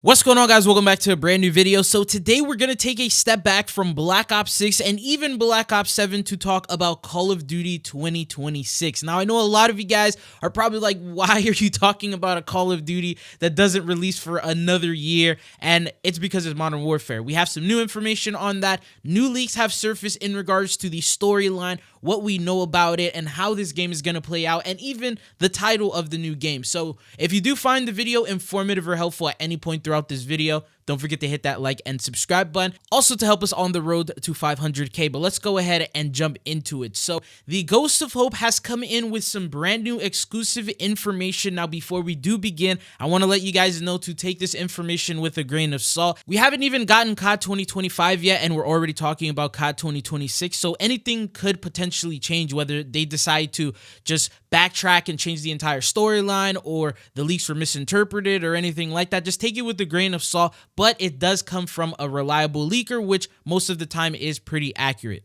What's going on, guys? Welcome back to a brand new video. So today we're going to take a step back from Black Ops 6 and even Black Ops 7 to talk about Call of Duty 2026. Now, I know a lot of you guys are probably like, why are you talking about a Call of Duty that doesn't release for another year? And it's because it's Modern Warfare. We have some new information on that. New leaks have surfaced in regards to the storyline, what we know about it, and how this game is going to play out, and even the title of the new game. So if you do find the video informative or helpful at any point throughout this video, don't forget to hit that like and subscribe button, also to help us on the road to 500K. But let's go ahead and jump into it. So the Ghost of Hope has come in with some brand new exclusive information. Now, before we do begin, I want to let you guys know to take this information with a grain of salt. We haven't even gotten COD 2025 yet, and we're already talking about COD 2026. So anything could potentially change, whether they decide to just backtrack and change the entire storyline, or the leaks were misinterpreted or anything like that. Just take it with a grain of salt, but it does come from a reliable leaker, which most of the time is pretty accurate.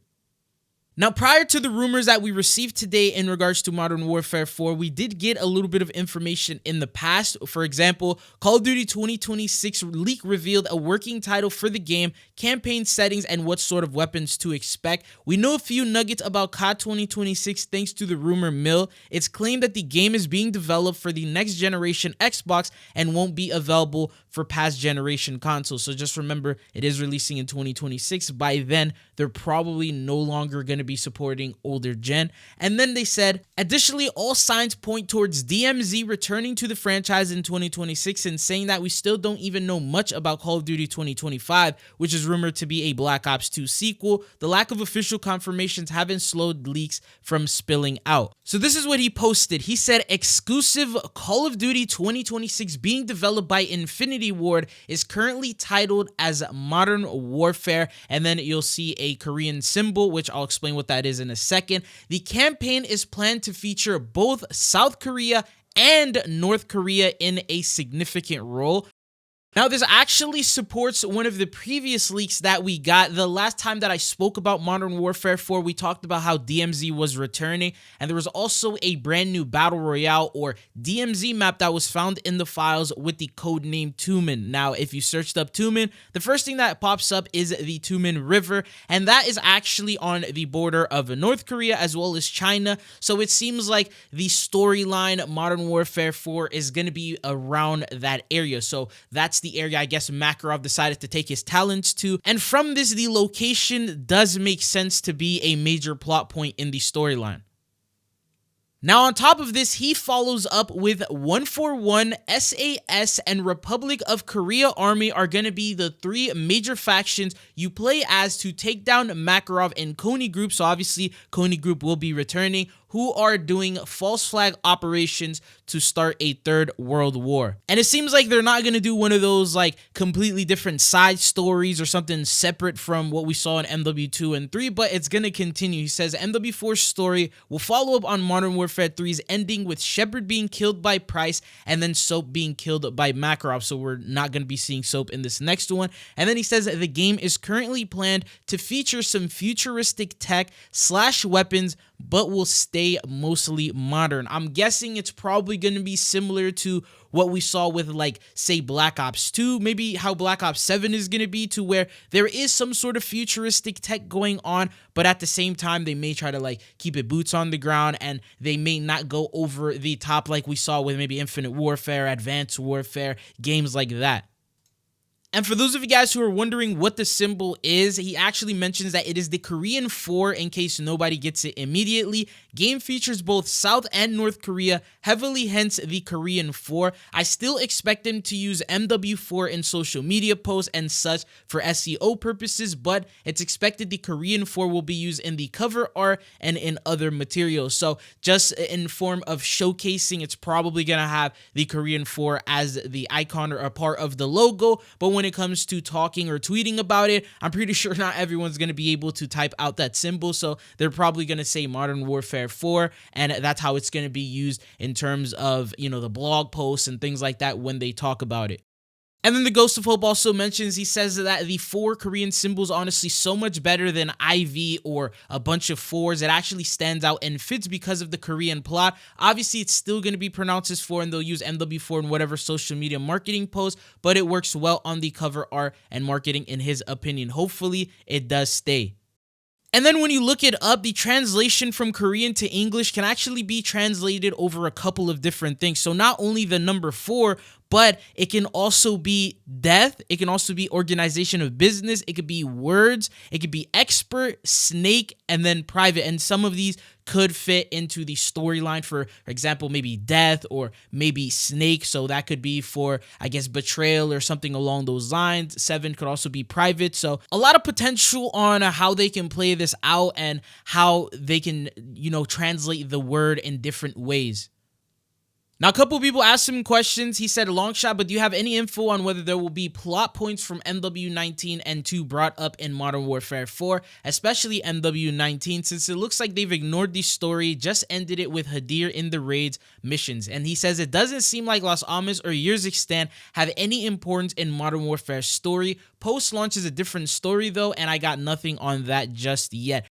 Now, prior to the rumors that we received today in regards to Modern Warfare 4, we did get a little bit of information in the past. For example, Call of Duty 2026 leak revealed a working title for the game, campaign settings, and what sort of weapons to expect. We know a few nuggets about COD 2026 thanks to the rumor mill. It's claimed that the game is being developed for the next generation Xbox and won't be available for past generation consoles. So just remember, it is releasing in 2026. By then, they're probably no longer going to be supporting older gen. And then they said, additionally, all signs point towards DMZ returning to the franchise in 2026, and saying that we still don't even know much about Call of Duty 2025, which is rumored to be a Black Ops 2 sequel. The lack of official confirmations haven't slowed leaks from spilling out. So this is what he posted. He said, exclusive Call of Duty 2026 being developed by Infinity Ward is currently titled as Modern Warfare, and then you'll see a Korean symbol, which I'll explain what that is in a second. The campaign is planned to feature both South Korea and North Korea in a significant role. Now, this actually supports one of the previous leaks that we got. The last time that I spoke about Modern Warfare 4, we talked about how DMZ was returning, and there was also a brand new Battle Royale or DMZ map that was found in the files with the code name Tumen. Now, if you searched up Tumen, the first thing that pops up is the Tumen River, and that is actually on the border of North Korea as well as China. So it seems like the storyline Modern Warfare 4 is going to be around that area. So that's the area I guess Makarov decided to take his talents to, and from this, the location does make sense to be a major plot point in the storyline. Now, on top of this, he follows up with 141, SAS, and Republic of Korea Army are going to be the three major factions you play as to take down Makarov and Kony Group. So obviously, Kony Group will be returning, who are doing false flag operations to start a third world war. And it seems like they're not going to do one of those like completely different side stories or something separate from what we saw in MW2 and 3, but it's going to continue. He says MW4's story will follow up on Modern Warfare 3's ending with Shepard being killed by Price and then Soap being killed by Makarov. So we're not going to be seeing Soap in this next one. And then he says that the game is currently planned to feature some futuristic tech / weapons, but will stay mostly modern. I'm guessing it's probably going to be similar to what we saw with, like, say, Black Ops 2, maybe how Black Ops 7 is going to be, to where there is some sort of futuristic tech going on, but at the same time, they may try to, like, keep it boots on the ground, and they may not go over the top like we saw with maybe Infinite Warfare, Advanced Warfare, games like that. And for those of you guys who are wondering what the symbol is, he actually mentions that it is the Korean 4 in case nobody gets it immediately. Game features both South and North Korea heavily, hence the Korean 4. I still expect them to use MW4 in social media posts and such for SEO purposes, but it's expected the Korean 4 will be used in the cover art and in other materials. So just in form of showcasing, it's probably going to have the Korean 4 as the icon or a part of the logo, but when it comes to talking or tweeting about it, I'm pretty sure not everyone's going to be able to type out that symbol, so they're probably going to say Modern Warfare 4, and that's how it's going to be used in terms of, you know, the blog posts and things like that when they talk about it. And then the Ghost of Hope also mentions, he says that the 4 Korean symbols honestly so much better than IV or a bunch of 4s. It actually stands out and fits because of the Korean plot. Obviously, it's still going to be pronounced as 4 and they'll use MW4 in whatever social media marketing post, but it works well on the cover art and marketing in his opinion. Hopefully, it does stay. And then when you look it up, the translation from Korean to English can actually be translated over a couple of different things. So not only the number 4, but it can also be death. It can also be organization of business. It could be words. It could be expert, snake, and then private. And some of these could fit into the storyline. For example, maybe death or maybe snake. So that could be for, I guess, betrayal or something along those lines. 7 could also be private. So a lot of potential on how they can play this out and how they can, translate the word in different ways. Now, a couple people asked him questions. He said, long shot, but do you have any info on whether there will be plot points from MW19 and 2 brought up in Modern Warfare 4, especially MW19, since it looks like they've ignored the story, just ended it with Hadir in the raids missions. And he says, it doesn't seem like Las Almas or Yerzikistan have any importance in Modern Warfare story. Post-launch is a different story, though, and I got nothing on that just yet.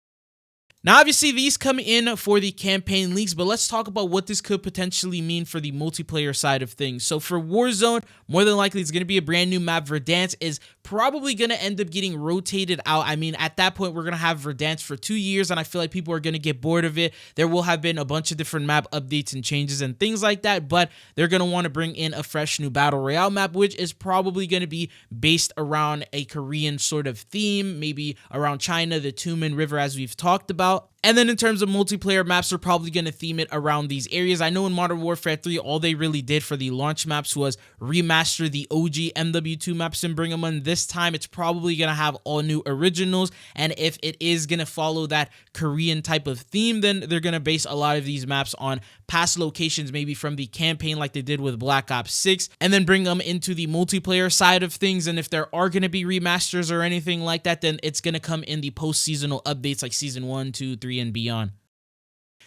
Now, obviously, these come in for the campaign leaks, but let's talk about what this could potentially mean for the multiplayer side of things. So for Warzone, more than likely, it's going to be a brand new map. Verdansk is probably going to end up getting rotated out. I mean, at that point, we're going to have Verdansk for 2 years, and I feel like people are going to get bored of it. There will have been a bunch of different map updates and changes and things like that, but they're going to want to bring in a fresh new Battle Royale map, which is probably going to be based around a Korean sort of theme, maybe around China, the Tumen River, as we've talked about. And then in terms of multiplayer maps, they're probably going to theme it around these areas. I know in Modern Warfare 3, all they really did for the launch maps was remaster the OG MW2 maps and bring them on. This time, it's probably going to have all new originals. And if it is going to follow that Korean type of theme, then they're going to base a lot of these maps on past locations, maybe from the campaign like they did with Black Ops 6, and then bring them into the multiplayer side of things. And if there are going to be remasters or anything like that, then it's going to come in the post-seasonal updates like Season 1, 2, 3, and beyond.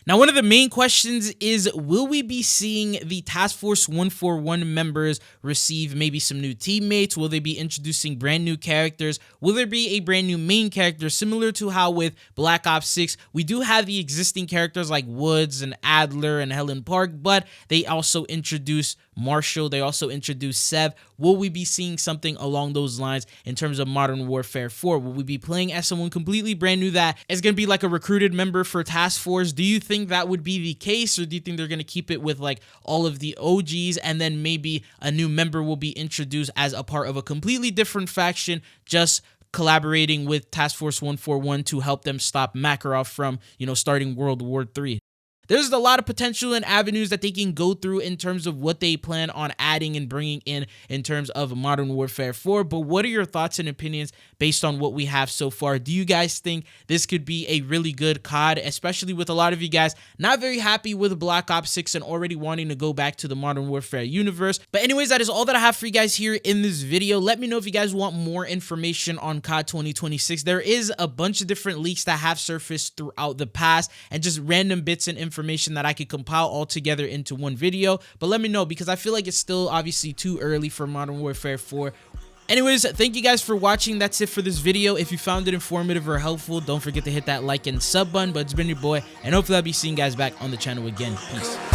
Now, one of the main questions is, will we be seeing the Task Force 141 members receive maybe some new teammates? Will they be introducing brand new characters? Will there be a brand new main character, similar to how with Black Ops 6, we do have the existing characters like Woods and Adler and Helen Park, but they also introduce Marshall. They also introduced Sev. Will we be seeing something along those lines in terms of Modern Warfare 4? Will we be playing as someone completely brand new that is going to be like a recruited member for Task Force? Do you think that would be the case, or do you think they're going to keep it with like all of the OGs and then maybe a new member will be introduced as a part of a completely different faction, just collaborating with Task Force 141 to help them stop Makarov from, starting World War III? There's a lot of potential and avenues that they can go through in terms of what they plan on adding and bringing in terms of Modern Warfare 4. But what are your thoughts and opinions based on what we have so far? Do you guys think this could be a really good COD, especially with a lot of you guys not very happy with Black Ops 6 and already wanting to go back to the Modern Warfare universe? But anyways, that is all that I have for you guys here in this video. Let me know if you guys want more information on COD 2026. There is a bunch of different leaks that have surfaced throughout the past and just random bits and information that I could compile all together into one video. But let me know, because I feel like it's still obviously too early for Modern Warfare 4. Anyways, thank you guys for watching. That's it for this video. If you found it informative or helpful, don't forget to hit that like and sub button. But it's been your boy, and hopefully I'll be seeing you guys back on the channel again. Peace.